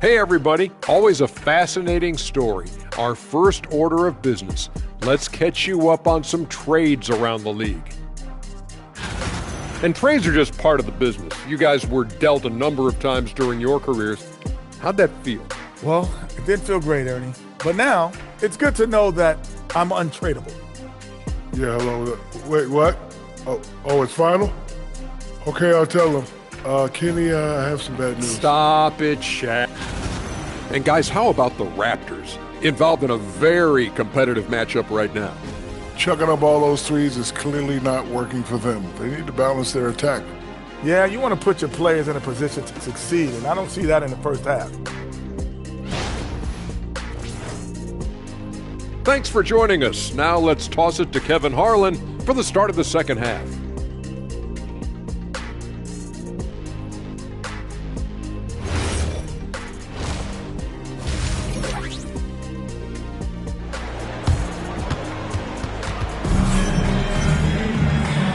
Hey everybody, always a fascinating story. Our first order of business. Let's catch you up on some trades around the league. And trades are just part of the business. You guys were dealt a number of times during your careers. How'd that feel? Well, it didn't feel great, Ernie. But now, it's good to know that I'm untradeable. Yeah, hello. Wait, what? Oh, it's final? Okay, I'll tell him. Kenny, I have some bad news. Stop it, Shaq. And guys, how about the Raptors? Involved in a very competitive matchup right now. Chucking up all those threes is clearly not working for them. They need to balance their attack. Yeah, you want to put your players in a position to succeed, and I don't see that in the first half. Thanks for joining us. Now let's toss it to Kevin Harlan for the start of the second half.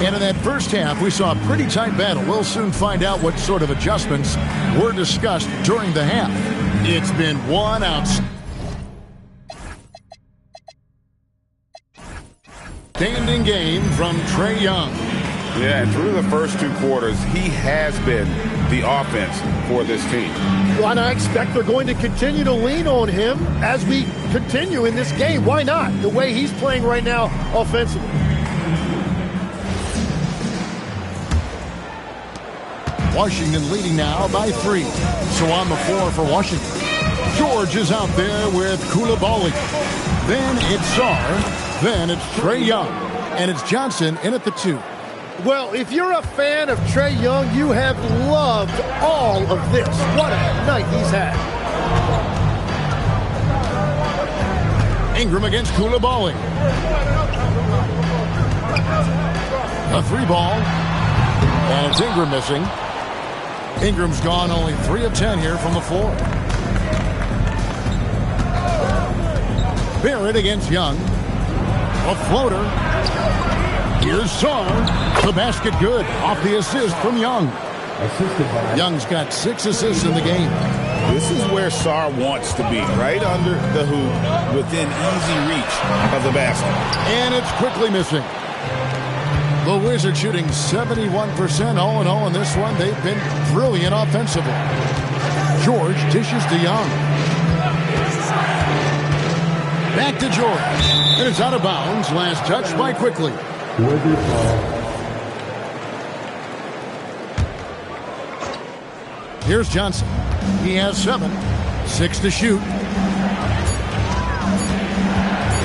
And in that first half, we saw a pretty tight battle. We'll soon find out what sort of adjustments were discussed during the half. It's been one outstanding game from Trae Young. Yeah, and through the first two quarters, he has been the offense for this team. Well, and I expect they're going to continue to lean on him as we continue in this game. Why not? The way he's playing right now offensively. Washington leading now by 3. So on the floor for Washington. George is out there with Coulibaly. Then it's Sarr. Then it's Trae Young. And it's Johnson in at the 2. Well, if you're a fan of Trae Young, you have loved all of this. What a night he's had. Ingram against Coulibaly. A 3-ball. And it's Ingram missing. Ingram's gone only 3 of 10 here from the floor. Barrett against Young. A floater. Here's Sarr. The basket good. Off the assist from Young. Young's got 6 assists in the game. This is where Sarr wants to be, right under the hoop, within easy reach of the basket. And it's quickly missing. The Wizards shooting 71% all in all in this one. They've been brilliant offensively. George dishes to Young. Back to George. And it's out of bounds. Last touch by Quickly. Here's Johnson. He has 7. 6 to shoot.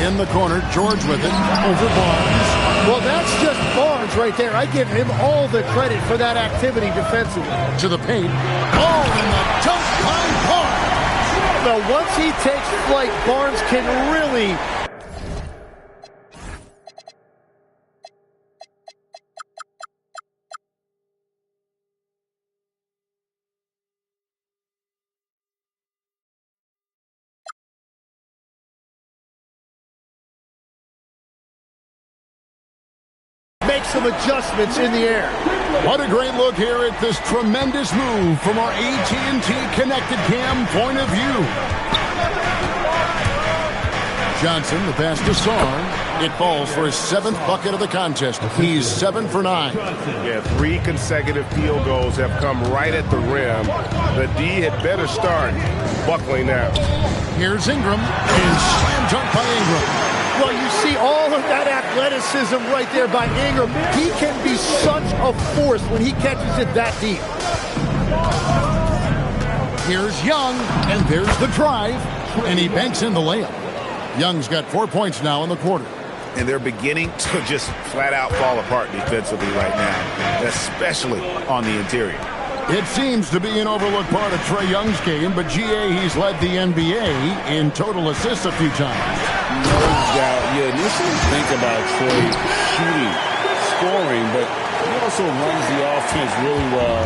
In the corner, George with it. Over Barnes. Well, that's just Barnes right there. I give him all the credit for that activity defensively. To the paint. Oh, and the dunk by Barnes. Now, once he takes flight, Barnes can really... make some adjustments in the air. What a great look here at this tremendous move from our AT&T Connected Cam point of view. Johnson, the pass to Sarr. It falls for his 7th bucket of the contest. He's 7 for 9. Yeah, 3 consecutive field goals have come right at the rim. The D had better start buckling now. Here's Ingram. And slam dunk by Ingram. Well, you see all of that athleticism right there by Ingram. He can be such a force when he catches it that deep. Here's Young, and there's the drive, and he banks in the layup. Young's got 4 points now in the quarter. And they're beginning to just flat out fall apart defensively right now, especially on the interior. It seems to be an overlooked part of Trae Young's game, but GA, he's led the NBA in total assists a few times. No doubt. You initially think about Trae shooting, scoring, but he also runs the offense really well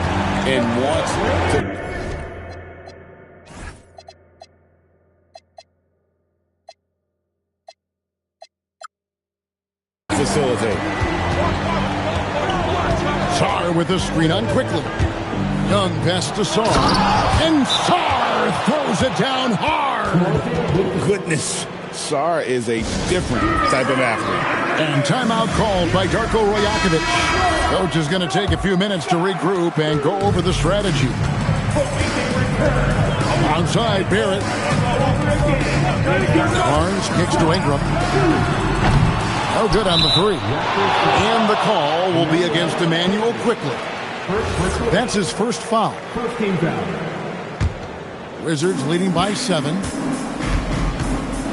and wants to... facilitate. Sarr with the screen on quickly. Young pass to Sarr. And Sarr throws it down hard. Goodness. Sarr is a different type of athlete. And timeout called by Darko Rajakovic. Coach is going to take a few minutes to regroup and go over the strategy. Outside, Barrett. Barnes kicks to Ingram. No good on the three. And the call will be against Emmanuel Quickley. That's his first foul. Wizards leading by 7.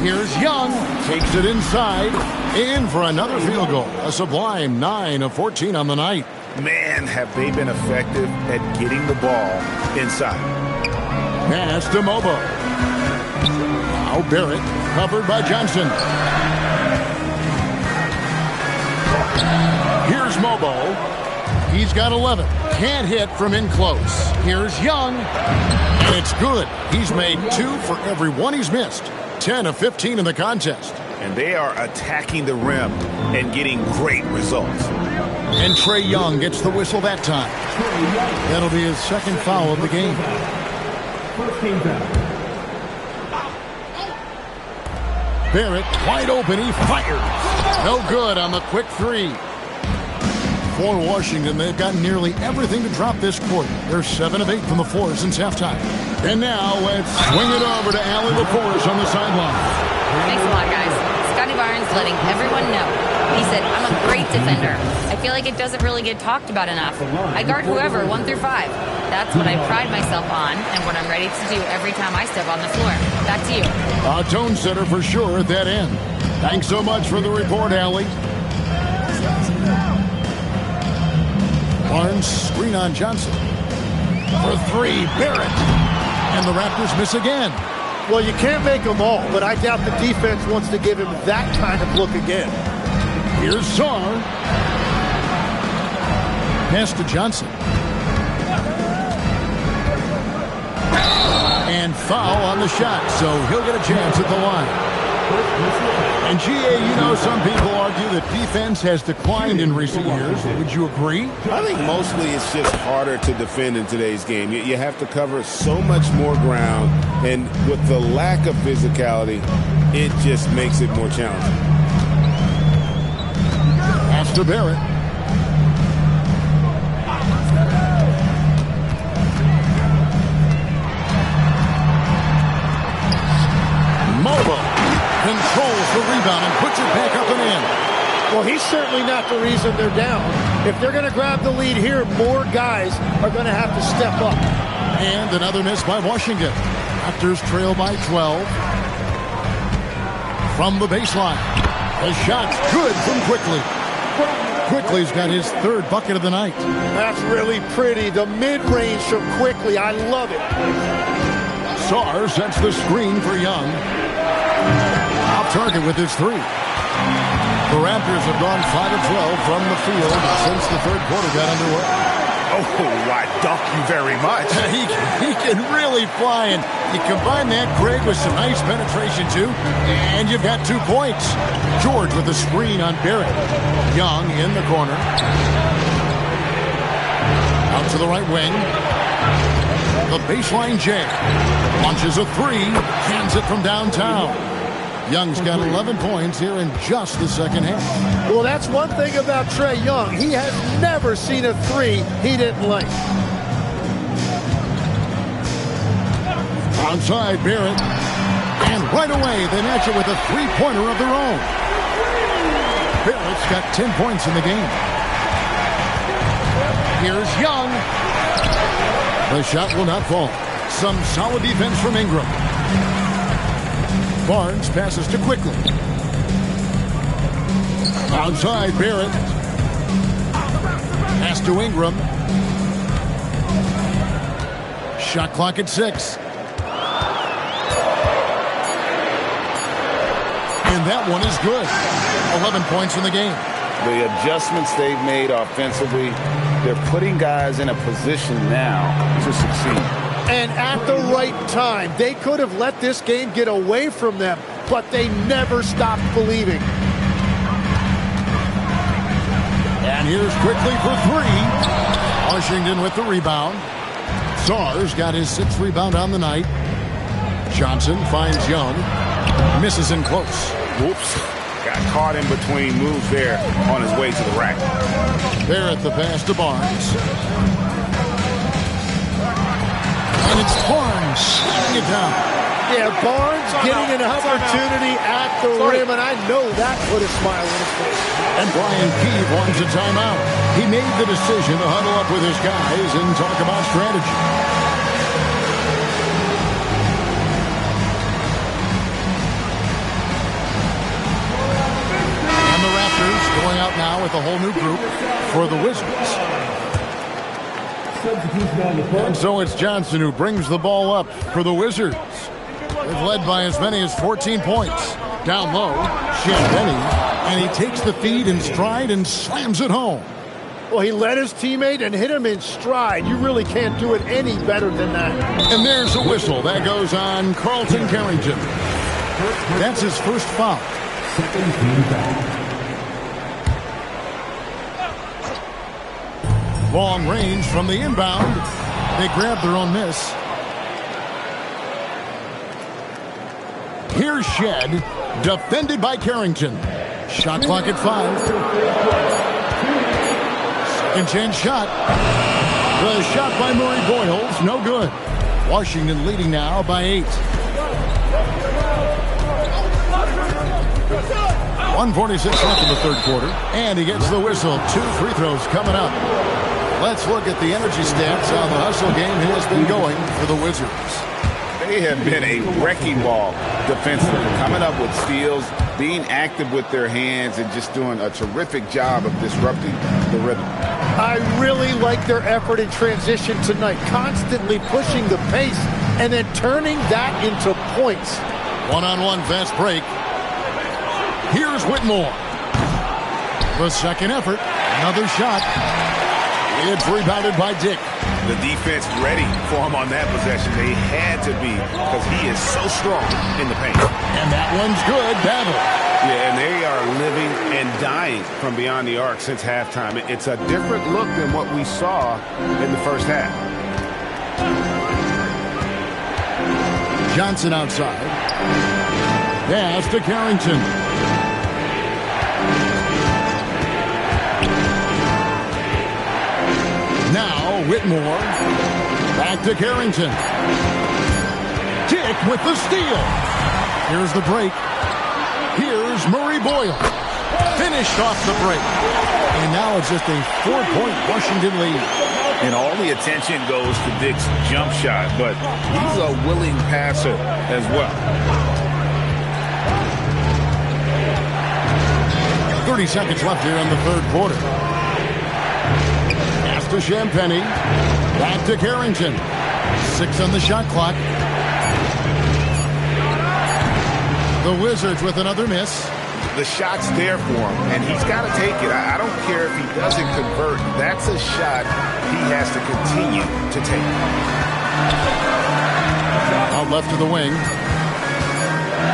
Here's Young. Takes it inside. In for another field goal. A sublime 9 of 14 on the night. Man, have they been effective at getting the ball inside. Pass to Mobo. Now Barrett, covered by Johnson. Here's Mobo. He's got 11. Can't hit from in close. Here's Young. And it's good. He's made 2 for every one he's missed. 10 of 15 in the contest. And they are attacking the rim and getting great results. And Trae Young gets the whistle that time. That'll be his second foul of the game. Barrett, wide open, he fires. No good on the quick three. For Washington, they've gotten nearly everything to drop this quarter. They're 7 of 8 from the floor since halftime. And now let's swing it over to Allie LaForest on the sideline. Thanks a lot, guys. Scotty Barnes letting everyone know. He said, I'm a great defender. I feel like it doesn't really get talked about enough. I guard whoever, 1 through 5. That's what I pride myself on and what I'm ready to do every time I step on the floor. Back to you. A tone setter for sure at that end. Thanks so much for the report, Allie. Barnes, screen on Johnson. For 3, Barrett. And the Raptors miss again. Well, you can't make them all, but I doubt the defense wants to give him that kind of look again. Here's Sarr. Pass to Johnson. And foul on the shot, so he'll get a chance at the line. And GA, you know, some people argue that defense has declined in recent years. Would you agree? I think mostly it's just harder to defend in today's game. You have to cover so much more ground, and with the lack of physicality, it just makes it more challenging. Pass to Barrett. Mobo controls the rebound and puts it back up and in. Well, he's certainly not the reason they're down. If they're going to grab the lead here, more guys are going to have to step up. And another miss by Washington. Raptors trail by 12. From the baseline. The shot's good from Quickley. Quickley's got his 3rd bucket of the night. That's really pretty. The mid-range from Quickley. I love it. Sarr sets the screen for Young. Off target with his 3. The Raptors have gone 5 of 12 from the field since the 3rd quarter got underway. Oh, I dock you very much. He can really fly, and you combine that, Greg, with some nice penetration, too, and you've got 2 points. George with the screen on Barrett. Young in the corner. Out to the right wing. The baseline J. Launches a 3. Cans it from downtown. Young's got 11 points here in just the second half. Well, that's one thing about Trae Young. He has never seen a 3 he didn't like. Outside Barrett. And right away, they match it with a 3-pointer of their own. Barrett's got 10 points in the game. Here's Young. The shot will not fall. Some solid defense from Ingram. Barnes passes to Quickley. Outside Barrett. Pass to Ingram. Shot clock at 6. And that one is good. 11 points in the game. The adjustments they've made offensively, they're putting guys in a position now to succeed. And at the right time. They could have let this game get away from them, but they never stopped believing. And here's quickly for three. Washington with the rebound. Sars got his 6th rebound on the night. Johnson finds Young. Misses in close. Whoops. Got caught in between moves there on his way to the rack. Barrett the pass to Barnes. And it's Barnes shutting it down. Yeah, Barnes getting an opportunity at the rim, and I know that put a smile on his face. And Brian Keefe wants a timeout. He made the decision to huddle up with his guys and talk about strategy. And the Raptors going out now with a whole new group for the Wizards. And so it's Johnson who brings the ball up for the Wizards. They've led by as many as 14 points. Down low, Cianfetti, and he takes the feed in stride and slams it home. Well, he led his teammate and hit him in stride. You really can't do it any better than that. And there's a whistle. That goes on Carlton Carrington. That's his first foul. Long range from the inbound. They grab their own miss. Here's Shed, defended by Carrington. Shot clock at 5. Second chance shot. The shot by Murray Boyles, no good. Washington leading now by 8. 1:46 left in the third quarter, and he gets the whistle. 2 free throws coming up. Let's look at the energy stats. How the hustle game has been going for the Wizards. They have been a wrecking ball defensively, coming up with steals, being active with their hands, and just doing a terrific job of disrupting the rhythm. I really like their effort in transition tonight, constantly pushing the pace and then turning that into points. One-on-one fast break. Here's Whitmore. The second effort, another shot. It's rebounded by Dick. The defense ready for him on that possession. They had to be, because he is so strong in the paint. And that one's good. Battle. Yeah, and they are living and dying from beyond the arc since halftime. It's a different look than what we saw in the first half. Johnson outside. Pass to Carrington. Now Whitmore. Back to Carrington. Dick with the steal. Here's the break. Here's Murray Boyle. Finished off the break. And now it's just a 4-point Washington lead. And all the attention goes to Dick's jump shot, but he's a willing passer as well. 30 seconds left here in the third quarter. Pass to Cianfetti. Back to Carrington. 6 on the shot clock. The Wizards with another miss. The shot's there for him, and he's got to take it. I don't care if he doesn't convert. That's a shot he has to continue to take. Out left to the wing.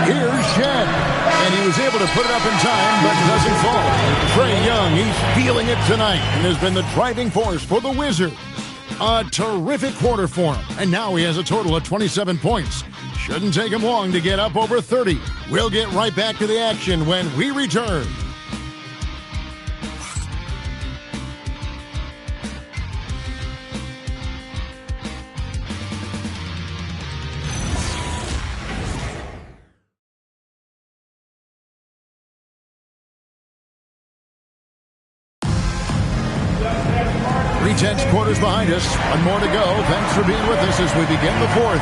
Here's Shed. And he was able to put it up in time, but doesn't fall. Trae Young, he's feeling it tonight and has been the driving force for the Wizards. A terrific quarter for him. And now he has a total of 27 points. Shouldn't take him long to get up over 30. We'll get right back to the action when we return. Tense quarters behind us. One more to go. Thanks for being with us as we begin the fourth.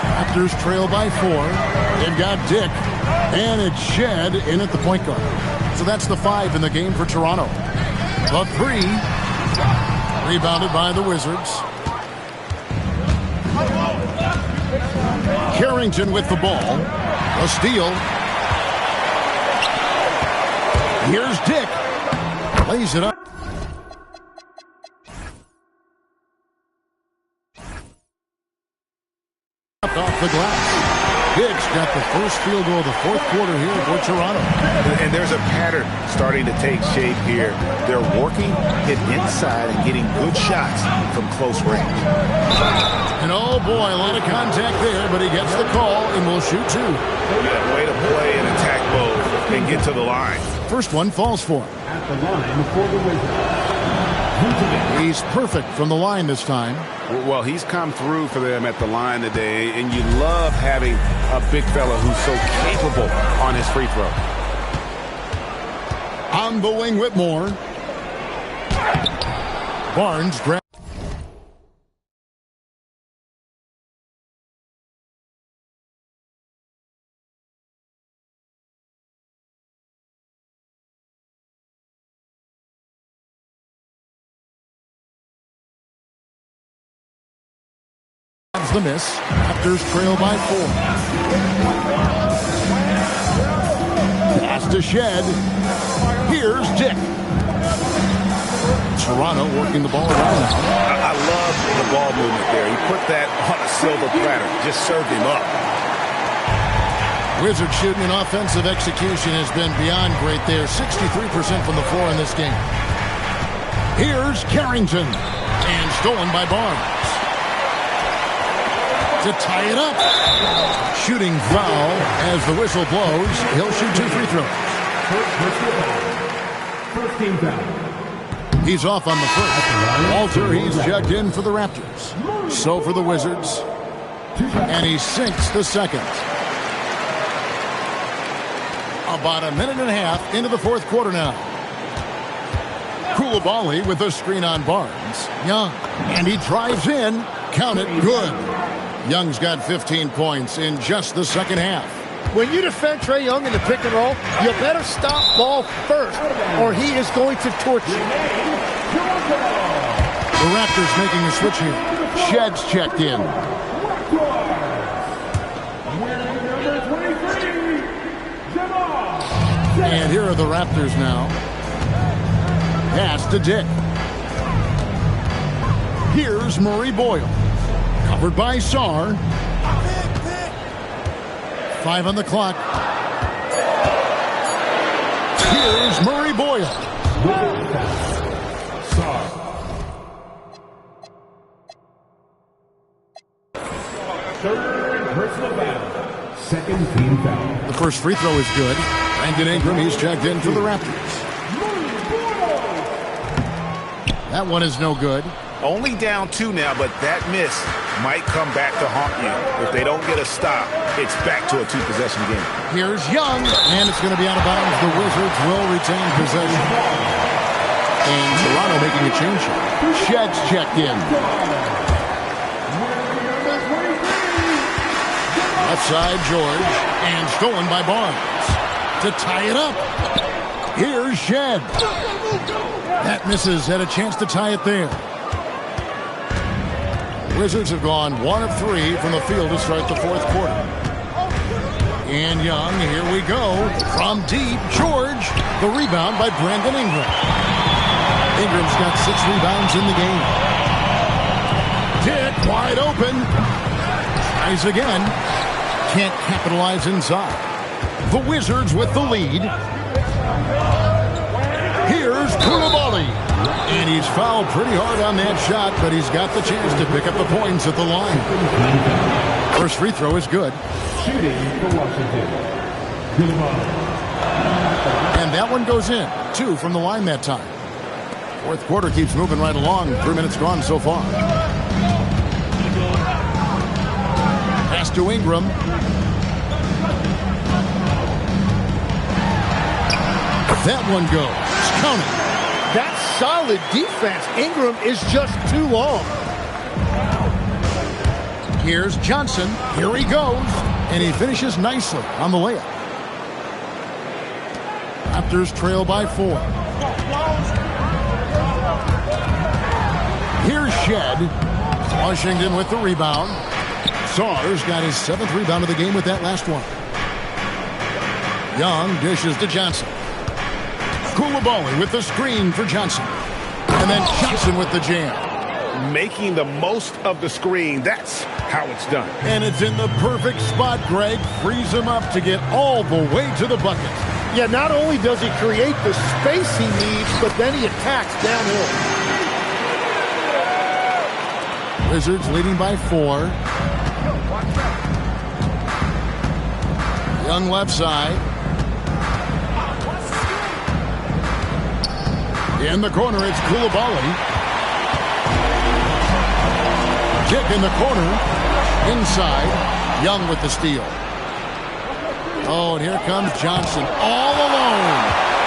Raptors trail by 4. They've got Dick, and it's Shed in at the point guard. So that's the 5 in the game for Toronto. The 3, rebounded by the Wizards. Carrington with the ball. A steal. Here's Dick. Lays it up. Off the glass. Dick's got the first field goal of the fourth quarter here for Toronto. And there's a pattern starting to take shape here. They're working it inside and getting good shots from close range. And oh boy, a lot of contact there, but he gets the call and will shoot 2. Yeah, way to play in attack mode and get to the line. First one falls for him. At the line for the Wizards. He's perfect from the line this time. Well, he's come through for them at the line today, and you love having a big fella who's so capable on his free throw. On the wing, Whitmore. Barnes grabs. The miss. Raptors trail by 4. Pass to Shed. Here's Dick. Toronto working the ball around now. I love the ball movement there. He put that on a silver platter. Just served him up. Wizards shooting and offensive execution has been beyond great there. 63% from the floor in this game. Here's Carrington. And stolen by Barnes. To tie it up. Shooting foul as the whistle blows. He'll shoot 2 free throws. First team foul. He's off on the first. Walter, he's checked in for the Raptors. So for the Wizards. And he sinks the second. About a minute and a half into the fourth quarter now. Koulibaly with a screen on Barnes. Young. And he drives in. Count it. Good. Young's got 15 points in just the second half. When you defend Trae Young in the pick and roll, you better stop ball first, or he is going to torch you. The Raptors making a switch here. Shed's checked in. And here are the Raptors now. Pass to Dick. Here's Murray Boyle. Covered by Sarr. 5 on the clock. Here's Murray Boyle. Sarr. Third personal foul. Second team foul. The first free throw is good. Brandon Ingram, he's checked in for the Raptors. That one is no good. Only down 2 now, but that miss might come back to haunt you. If they don't get a stop, it's back to a 2-possession game. Here's Young, and it's going to be out of bounds. The Wizards will retain possession. And Toronto making a change here. Shed's checked in. Left side, George, and stolen by Barnes. To tie it up. Here's Shed. That misses. Had a chance to tie it there. Wizards have gone 1 of 3 from the field to start the fourth quarter. And Young, here we go. From deep, George. The rebound by Brandon Ingram. Ingram's got 6 rebounds in the game. Dick wide open. Tries again. Can't capitalize inside. The Wizards with the lead. Here's Koulibaly. And he's fouled pretty hard on that shot, but he's got the chance to pick up the points at the line. First free throw is good. Shooting for Washington. And that one goes in. 2 from the line that time. Fourth quarter keeps moving right along. 3 minutes gone so far. Pass to Ingram. That one goes. Counted. That's solid defense. Ingram is just too long. Here's Johnson. Here he goes. And he finishes nicely on the layup. Raptors trail by 4. Here's Shed. Washington with the rebound. Sars got his 7th rebound of the game with that last one. Young dishes to Johnson. Koulibaly with the screen for Johnson. And then Johnson with the jam. Making the most of the screen. That's how it's done. And it's in the perfect spot, Greg. Frees him up to get all the way to the bucket. Yeah, not only does he create the space he needs, but then he attacks downhill. Wizards leading by 4. Young left side. In the corner, it's Koulibaly. Kick in the corner. Inside. Young with the steal. Oh, and here comes Johnson all alone.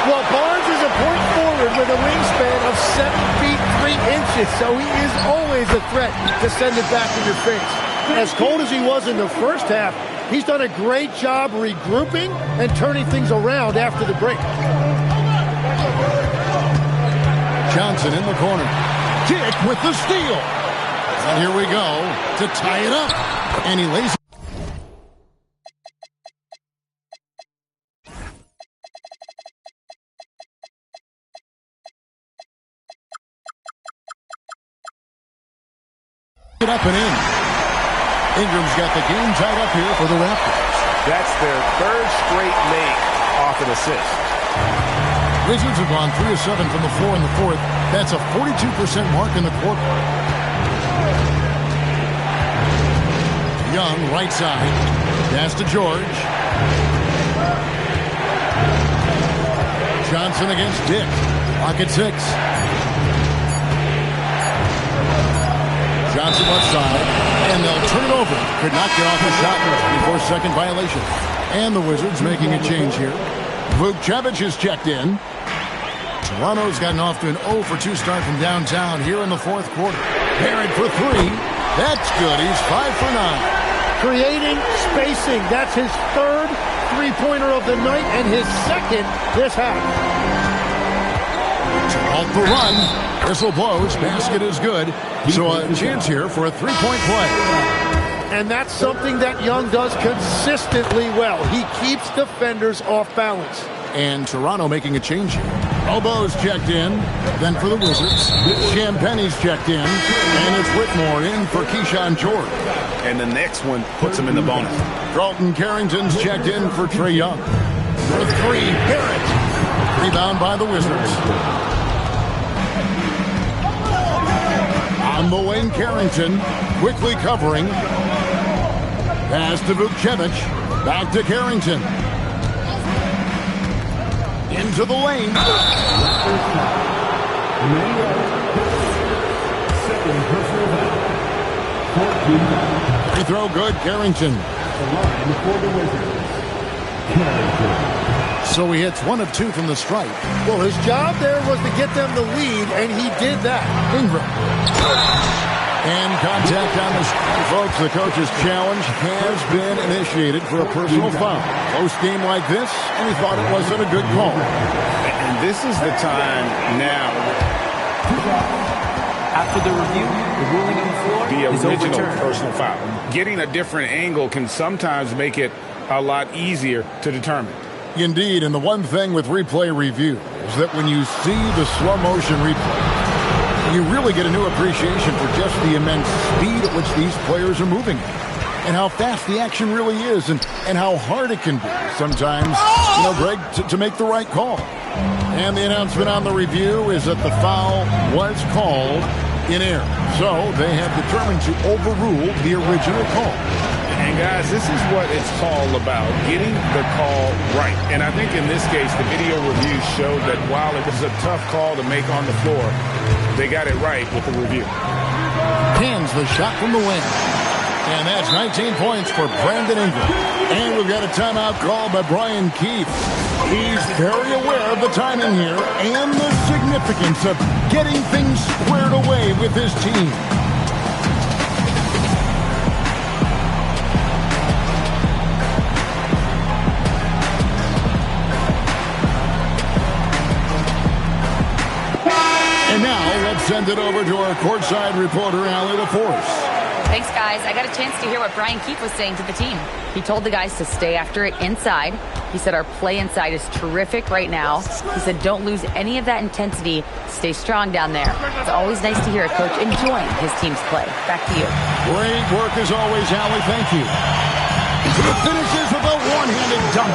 Well, Barnes is a point forward with a wingspan of 7 feet 3 inches, so he is always a threat to send it back in your face. As cold as he was in the first half, he's done a great job regrouping and turning things around after the break. Johnson in the corner. Kick with the steal. And here we go to tie it up. And he lays it up and in. Ingram's got the game tied up here for the Raptors. That's their 3rd straight make off an assist. Wizards have gone 3 of 7 from the floor in the 4th. That's a 42% mark in the quarter. Young, right side. Pass to George. Johnson against Dick. Lock at 6. Johnson left side. And they'll turn it over. Could not get off the shot before second violation. And the Wizards making a change here. Vukcevic is checked in. Toronto's gotten off to an 0 for 2 start from downtown here in the 4th quarter. Barrett for 3. That's good. He's 5 for 9. Creating spacing. That's his 3rd three-pointer of the night and his 2nd this half. Off the run. Whistle blows. Basket is good. So a chance here for a 3-point play. And that's something that Young does consistently well. He keeps defenders off balance. And Toronto making a change here. Elbows checked in. Then for the Wizards, Champagne's checked in. And it's Whitmore in for Keyshawn George. And the next one puts him in the bonus. Carlton Carrington's checked in for Trae Young. For 3, Barrett. Rebound by the Wizards. On the wing, Carrington quickly covering. Pass to Vukcevic. Back to Carrington. Into the lane. Second personal foul. 14 foul. Free throw good, Carrington. The line for the Wizards. Carrington. So he hits 1 of 2 from the stripe. Well, his job there was to get them the lead, and he did that. Ingram. And contact on the folks. The coach's challenge has been initiated for a personal foul. Close game like this, and he thought it wasn't a good call. And this is the time now. After the review, the ruling on the floor is the original overturned. personal foul. Getting a different angle can sometimes make it a lot easier to determine. Indeed, and the one thing with replay review is that when you see the slow motion replay, you really get a new appreciation for just the immense speed at which these players are moving and how fast the action really is and how hard it can be sometimes, Greg, to make the right call. And the announcement on the review is that the foul was called in error. So they have determined to overrule the original call. And guys, this is what it's all about, getting the call right. And I think in this case, the video review showed that while it was a tough call to make on the floor, they got it right with the review. Hands the shot from the wing. And that's 19 points for Brandon Ingram. And we've got a timeout called by Brian Keefe. He's very aware of the timing here and the significance of getting things squared away with his team. send it over to our courtside reporter, Allie LaForce. Thanks, guys. I got a chance to hear what Brian Keefe was saying to the team. He told the guys to stay after it inside. He said our play inside is terrific right now. He said don't lose any of that intensity. Stay strong down there. It's always nice to hear a coach enjoying his team's play. Back to you. Great work as always, Allie. Thank you. He finishes with a one-handed dunk.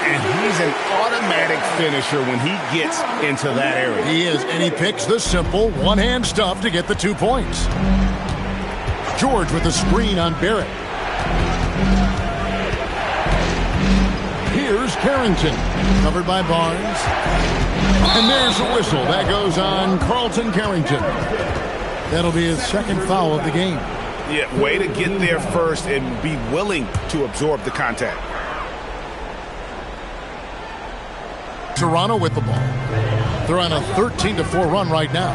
And he's an automatic finisher when he gets into that area. He is, and he picks the simple one-hand stuff to get the 2 points. George with the screen on Barrett. Here's Carrington, covered by Barnes. And there's a whistle. That goes on Carlton Carrington. That'll be his second foul of the game. Yeah, way to get there first and be willing to absorb the contact. Toronto with the ball. They're on a 13-4 run right now.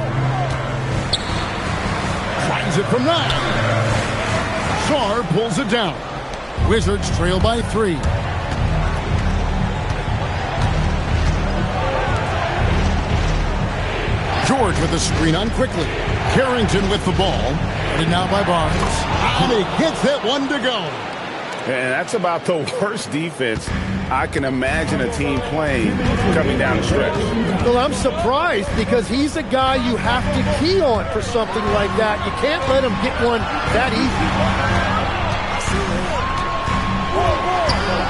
Finds it from 9. Sarr pulls it down. Wizards trail by 3. George with the screen on quickly. Carrington with the ball. And now by Barnes. And he gets that one to go. And that's about the worst defense I can imagine a team playing coming down the stretch. Well, I'm surprised because he's a guy you have to key on for something like that. You can't let him get one that easy.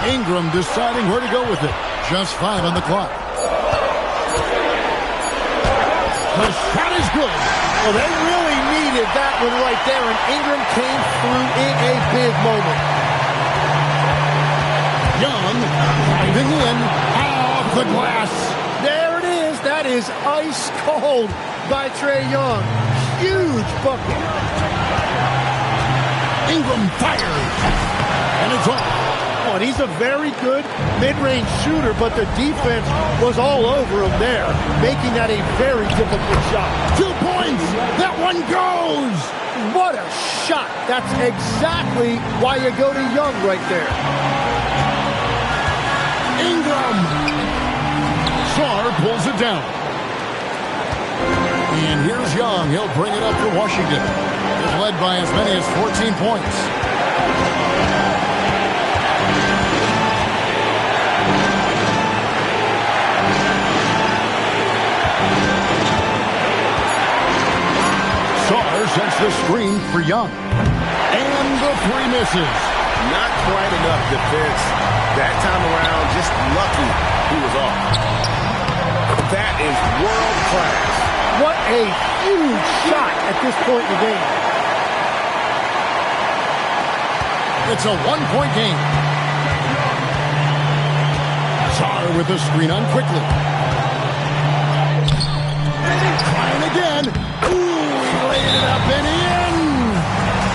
Ingram deciding where to go with it. Just 5 on the clock. The shot is good. Well, they really needed that one right there, and Ingram came through in a big moment. Young driving in off the glass. There it is. That is ice cold by Trae Young. Huge bucket. Ingram fires. And it's off. And he's a very good mid-range shooter, but the defense was all over him there, making that a very difficult shot. 2 points. That one goes. What a shot. That's exactly why you go to Young right there. Ingram. Sarr pulls it down. And here's Young. He'll bring it up for Washington. He's led by as many as 14 points. Sarr sets the screen for Young. And the 3 misses. Not quite enough defense. That time around, just lucky he was off. That is world class. What a huge shot at this point in the game. It's a 1-point game. Sarr with the screen on quickly. Trying again. Ooh, he laid it up and in.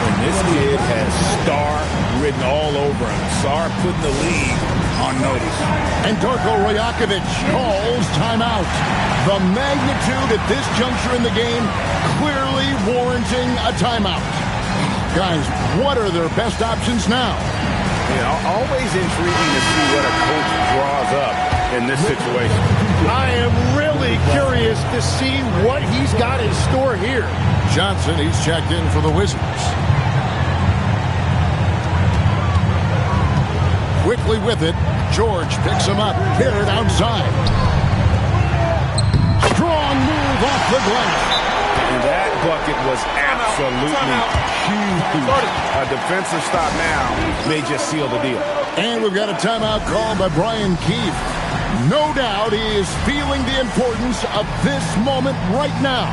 And this kid has star written all over him. Sarr putting the league on notice. And Darko Rajakovic calls timeout. The magnitude at this juncture in the game clearly warranting a timeout. Guys, what are their best options now? Yeah, always intriguing to see what a coach draws up in this situation. I am really curious to see what he's got in store here. Johnson, he's checked in for the Wizards. Quickly with it, George picks him up. Barrett outside. Strong move off the glass. And that bucket was absolutely huge. A defensive stop now may just seal the deal. And we've got a timeout called by Brian Keefe. No doubt he is feeling the importance of this moment right now.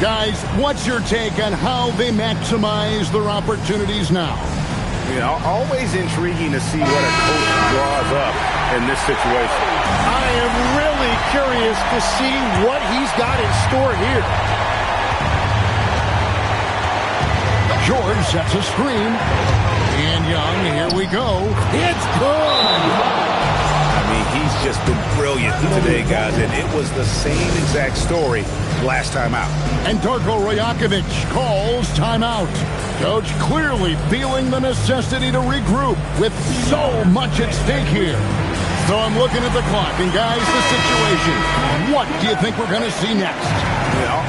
Guys, what's your take on how they maximize their opportunities now? You know, always intriguing to see what a coach draws up in this situation. I am really curious to see what he's got in store here. George sets a screen. And Young, here we go. It's good. I mean, he's just been brilliant today, guys, and it was the same exact story last time out. And Darko Rajakovic calls timeout. Coach clearly feeling the necessity to regroup with so much at stake here. So I'm looking at the clock, and guys, the situation. What do you think we're going to see next?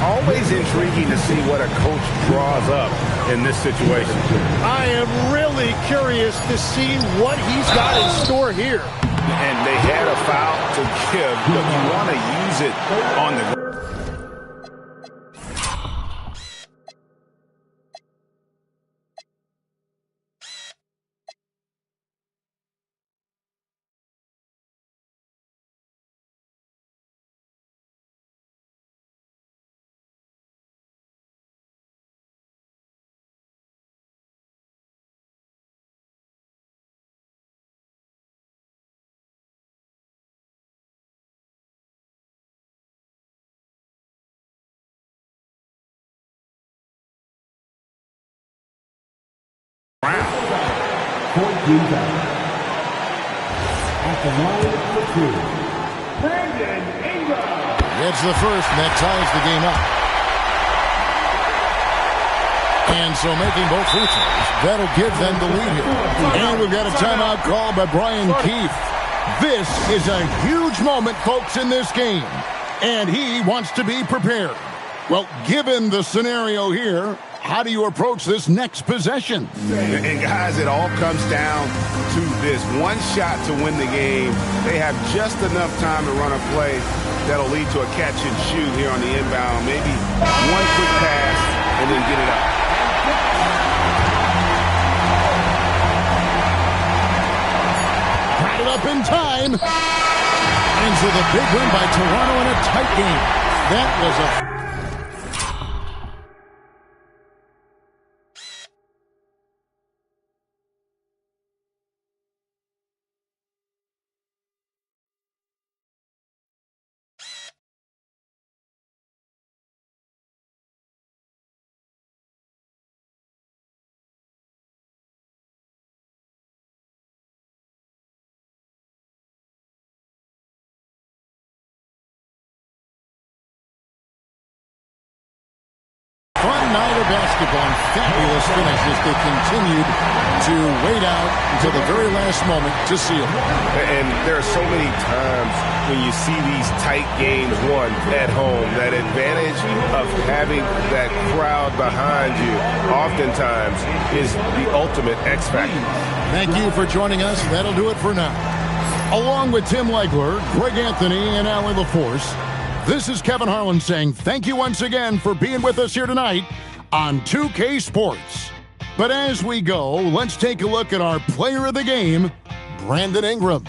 Always intriguing to see what a coach draws up in this situation. I am really curious to see what he's got in store here. And they had a foul to give, but you want to use it on the ground. Point rebound. At the line for two, Brandon Ingram. It's the first, and that ties the game up. And so making both free throws, that'll give them the lead here. And we've got a timeout called by Brian Keefe. This is a huge moment, folks, in this game. And he wants to be prepared. Well, given the scenario here, how do you approach this next possession? And guys, it all comes down to this. One shot to win the game. They have just enough time to run a play that'll lead to a catch and shoot here on the inbound. Maybe one quick pass and then get it up. Got it up in time. And so the big win by Toronto in a tight game. That was a... Fun night of basketball and fabulous finish as they continued to wait out until the very last moment to seal. And there are so many times when you see these tight games won at home, that advantage of having that crowd behind you oftentimes is the ultimate X factor. Thank you for joining us. That'll do it for now. Along with Tim Legler, Greg Anthony, and Allie LaForce, this is Kevin Harlan saying thank you once again for being with us here tonight on 2K Sports. But as we go, let's take a look at our player of the game, Brandon Ingram.